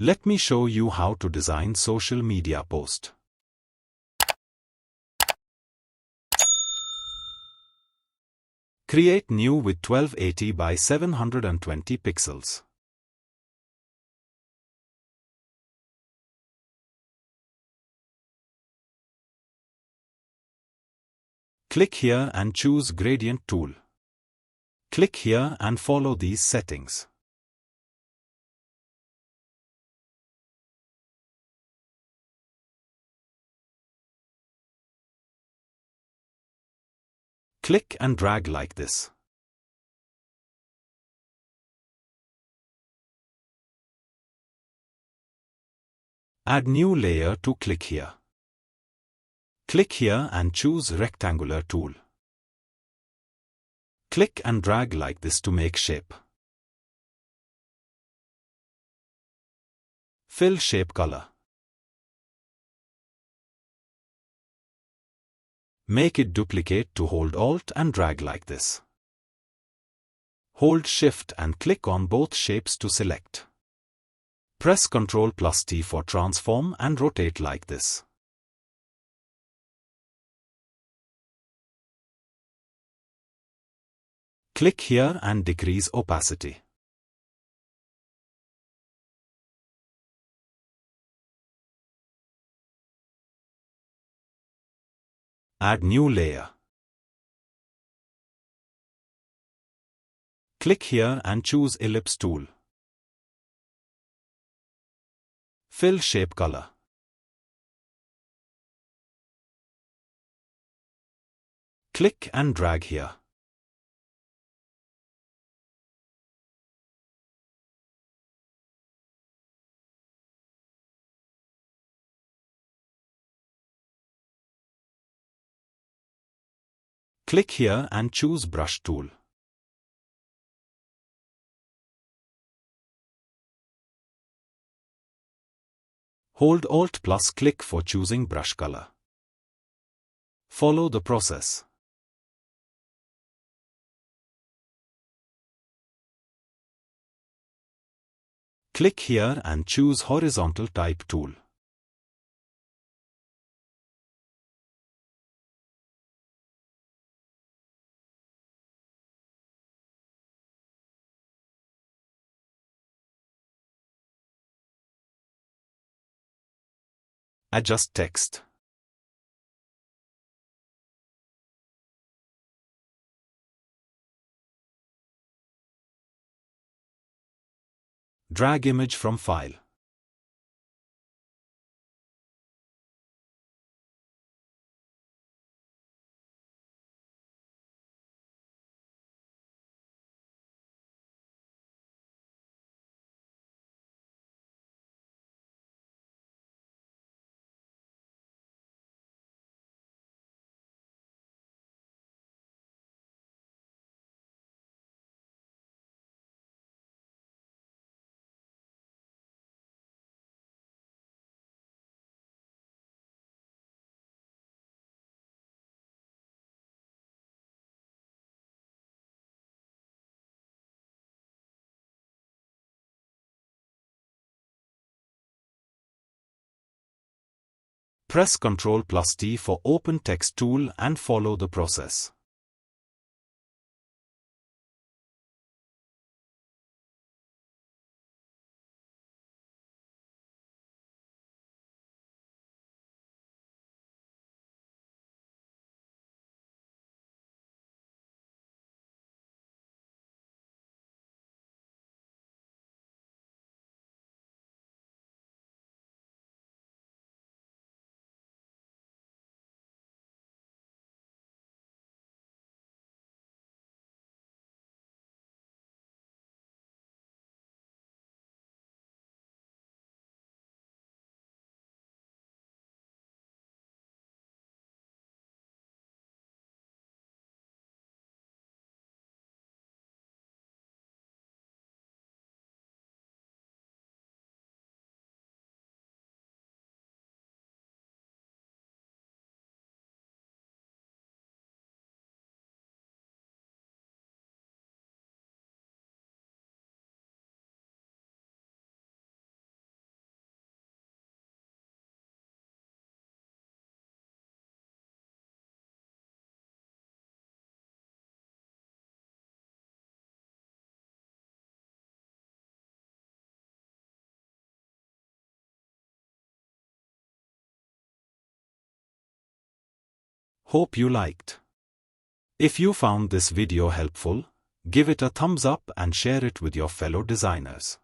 Let me show you how to design social media post. Create new with 1280 by 720 pixels. Click here and choose Gradient tool. Click here and follow these settings. Click and drag like this. Add new layer to click here. Click here and choose Rectangular tool. Click and drag like this to make shape. Fill shape color. Make it duplicate to hold Alt and drag like this. Hold Shift and click on both shapes to select. Press Ctrl+T for transform and rotate like this. Click here and decrease opacity. Add new layer. Click here and choose Ellipse tool. Fill shape color. Click and drag here. Click here and choose Brush tool. Hold Alt plus click for choosing brush color. Follow the process. Click here and choose Horizontal Type tool. Adjust text. Drag image from file. Press Ctrl+T for Open Text tool and follow the process. Hope you liked. If you found this video helpful, give it a thumbs up and share it with your fellow designers.